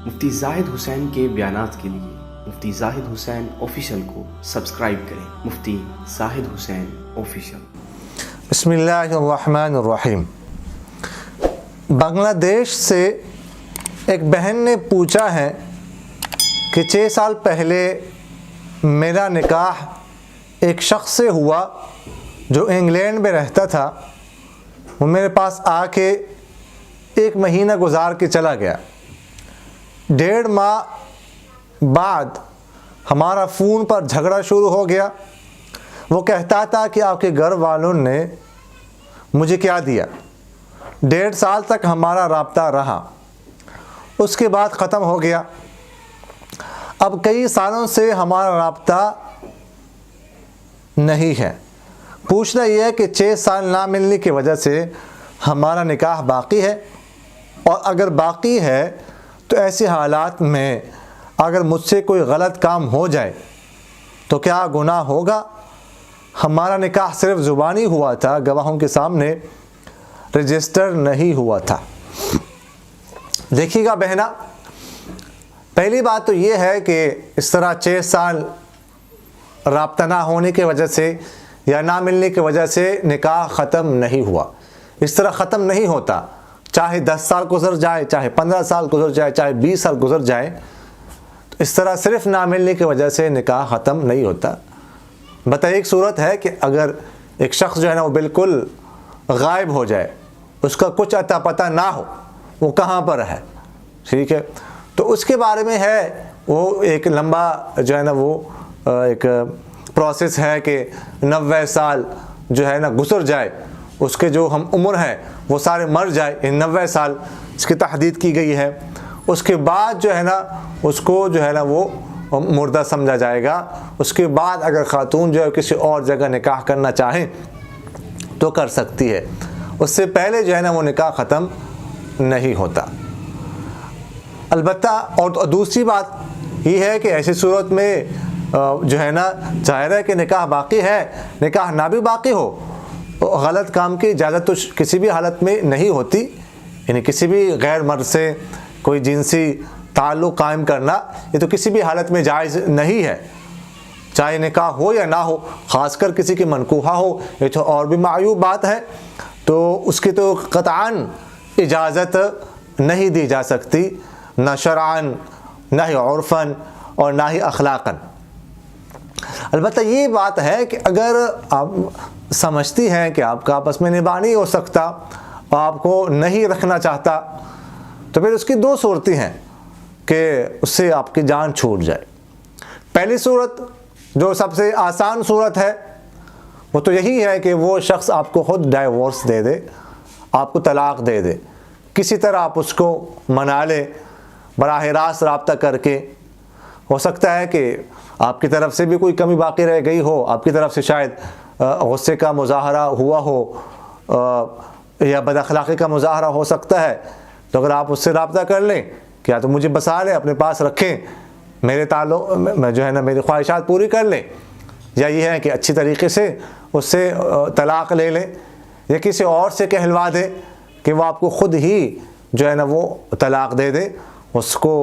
مفتی زاہد حسین کے بیانات کے لیے مفتی زاہد حسین آفیشیل کو سبسکرائب کریں۔ مفتی زاہد حسین آفیشیل۔ بسم اللہ الرحمن الرحیم۔ بنگلہ دیش سے ایک بہن نے پوچھا ہے کہ 6 سال پہلے میرا نکاح ایک شخص سے ہوا جو انگلینڈ میں رہتا تھا۔ وہ میرے پاس آ کے 1 مہینہ گزار کے چلا گیا۔ 1.5 ماہ بعد ہمارا فون پر جھگڑا شروع ہو گیا۔ وہ کہتا تھا کہ آپ کے گھر والوں نے مجھے کیا دیا۔ 1.5 سال تک ہمارا رابطہ رہا، اس کے بعد ختم ہو گیا۔ اب کئی سالوں سے ہمارا رابطہ نہیں ہے۔ پوچھنا یہ ہے کہ 6 سال نہ ملنے کی وجہ سے ہمارا نکاح باقی ہے، اور اگر باقی ہے تو ایسے حالات میں اگر مجھ سے کوئی غلط کام ہو جائے تو کیا گناہ ہوگا؟ ہمارا نکاح صرف زبانی ہوا تھا، گواہوں کے سامنے رجسٹر نہیں ہوا تھا۔ دیکھیے گا بہنا، پہلی بات تو یہ ہے کہ اس طرح 6 سال رابطہ نہ ہونے کی وجہ سے یا نہ ملنے کی وجہ سے نکاح ختم نہیں ہوا۔ اس طرح ختم نہیں ہوتا، چاہے 10 سال گزر جائے، چاہے 15 سال گزر جائے، چاہے 20 سال گزر جائے، تو اس طرح صرف نہ ملنے کی وجہ سے نکاح ختم نہیں ہوتا۔ بتائیے، ایک صورت ہے کہ اگر ایک شخص جو ہے نا وہ بالکل غائب ہو جائے، اس کا کچھ اتا پتہ نہ ہو، وہ کہاں پر ہے، ٹھیک ہے، تو اس کے بارے میں ہے وہ ایک لمبا جو ہے نا وہ ایک پروسیس ہے کہ 90 سال جو ہے نا گزر جائے، اس کے جو ہم عمر ہیں وہ سارے مر جائے، 90 سال اس کی تحدید کی گئی ہے۔ اس کے بعد جو ہے نا اس کو جو ہے نا وہ مردہ سمجھا جائے گا۔ اس کے بعد اگر خاتون جو ہے کسی اور جگہ نکاح کرنا چاہیں تو کر سکتی ہے، اس سے پہلے جو ہے نا وہ نکاح ختم نہیں ہوتا۔ البتہ اور دوسری بات یہ ہے کہ ایسی صورت میں جو ہے نا ظاہر ہے کہ نکاح باقی ہے، نکاح نہ بھی باقی ہو، غلط کام کی اجازت تو کسی بھی حالت میں نہیں ہوتی، یعنی کسی بھی غیر مرد سے کوئی جنسی تعلق قائم کرنا یہ تو کسی بھی حالت میں جائز نہیں ہے، چاہے نکاح ہو یا نہ ہو، خاص کر کسی کی منکوحہ ہو، یہ تو اور بھی معیوب بات ہے، تو اس کی تو قطعاً اجازت نہیں دی جا سکتی، نہ شرعاً، نہ ہی عرفاً، اور نہ ہی اخلاقاً۔ البتہ یہ بات ہے کہ اگر آپ سمجھتی ہیں کہ آپ کا آپس میں نباہ نہیں ہو سکتا، آپ کو نہیں رکھنا چاہتا، تو پھر اس کی 2 صورتیں ہیں کہ اس سے آپ کی جان چھوٹ جائے۔ پہلی صورت جو سب سے آسان صورت ہے وہ تو یہی ہے کہ وہ شخص آپ کو خود ڈائیورس دے دے، آپ کو طلاق دے دے، کسی طرح آپ اس کو منا لیں براہ راست رابطہ کر کے۔ ہو سکتا ہے کہ آپ کی طرف سے بھی کوئی کمی باقی رہ گئی ہو، آپ کی طرف سے شاید غصے کا مظاہرہ ہوا ہو یا بد اخلاقی کا مظاہرہ ہو سکتا ہے، تو اگر آپ اس سے رابطہ کر لیں کہ یا تو مجھے بسا لیں، اپنے پاس رکھیں، میرے تعلق میں جو ہے نا میری خواہشات پوری کر لیں، یا یہ ہے کہ اچھی طریقے سے اس سے طلاق لے لیں، یا کسی اور سے کہلوا دیں کہ وہ آپ کو خود ہی جو ہے نا وہ طلاق دے دے، اس کو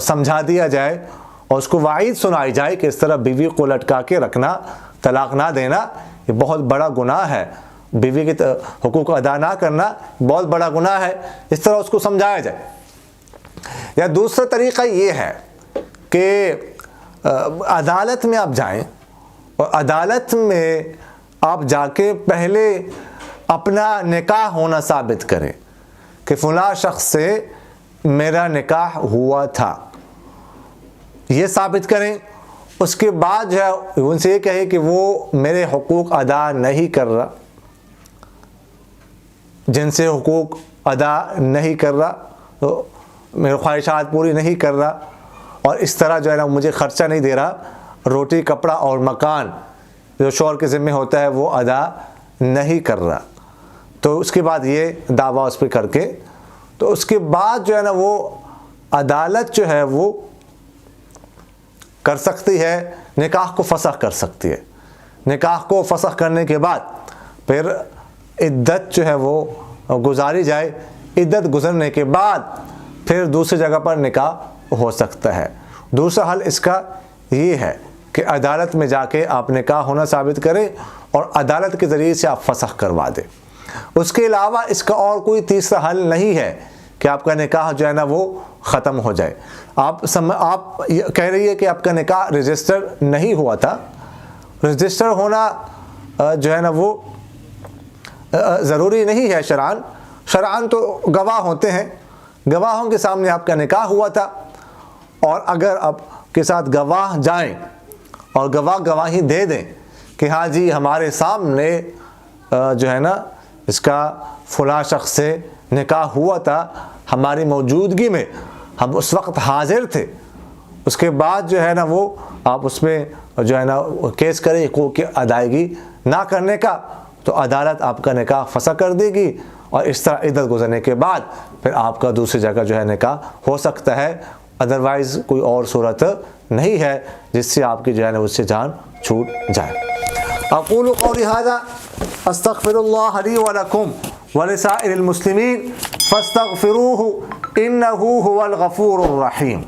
سمجھا دیا جائے اور اس کو وعید سنائی جائے کہ اس طرح بیوی کو لٹکا کے رکھنا، طلاق نہ دینا یہ بہت بڑا گناہ ہے، بیوی کے حقوق ادا نہ کرنا بہت بڑا گناہ ہے، اس طرح اس کو سمجھایا جائے۔ یا دوسرا طریقہ یہ ہے کہ عدالت میں آپ جائیں اور عدالت میں آپ جا کے پہلے اپنا نکاح ہونا ثابت کریں کہ فلاں شخص سے میرا نکاح ہوا تھا، یہ ثابت کریں۔ اس کے بعد جو ہے ان سے یہ کہے کہ وہ میرے حقوق ادا نہیں کر رہا، جن سے حقوق ادا نہیں کر رہا، تو میرے خواہشات پوری نہیں کر رہا، اور اس طرح جو ہے نا مجھے خرچہ نہیں دے رہا، روٹی کپڑا اور مکان جو شوہر کے ذمہ ہوتا ہے وہ ادا نہیں کر رہا، تو اس کے بعد یہ دعویٰ اس پہ کر کے، تو اس کے بعد جو ہے نا وہ عدالت جو ہے وہ کر سکتی ہے، نکاح کو فسخ کر سکتی ہے۔ نکاح کو فسخ کرنے کے بعد پھر عدت جو ہے وہ گزاری جائے، عدت گزرنے کے بعد پھر دوسری جگہ پر نکاح ہو سکتا ہے۔ دوسرا حل اس کا یہ ہے کہ عدالت میں جا کے آپ نکاح ہونا ثابت کریں اور عدالت کے ذریعے سے آپ فسخ کروا دیں۔ اس کے علاوہ اس کا اور کوئی تیسرا حل نہیں ہے کہ آپ کا نکاح جو ہے نا وہ ختم ہو جائے۔ آپ کہہ رہی ہے کہ آپ کا نکاح رجسٹر نہیں ہوا تھا۔ رجسٹر ہونا جو ہے نا وہ ضروری نہیں ہے شرعاً تو گواہ ہوتے ہیں، گواہوں کے سامنے آپ کا نکاح ہوا تھا، اور اگر آپ کے ساتھ گواہ جائیں اور گواہی دے دیں کہ ہاں جی ہمارے سامنے جو ہے نا اس کا فلاں شخص سے نکاح ہوا تھا، ہماری موجودگی میں ہم اس وقت حاضر تھے، اس کے بعد جو ہے نا وہ آپ اس میں جو ہے نا کیس کریں حقوق کی ادائیگی نہ کرنے کا، تو عدالت آپ کا نکاح فسخ کر دے گی، اور اس طرح عدت گزرنے کے بعد پھر آپ کا دوسری جگہ جو ہے نکاح ہو سکتا ہے۔ ادروائز کوئی اور صورت نہیں ہے جس سے آپ کی جو ہے نا اس سے جان چھوٹ جائے۔ اقول قولی ھذا استغفر اللہ لی ولکم ولسائر المسلمین فاستغفروہ انہ ھو الغفور الرحیم۔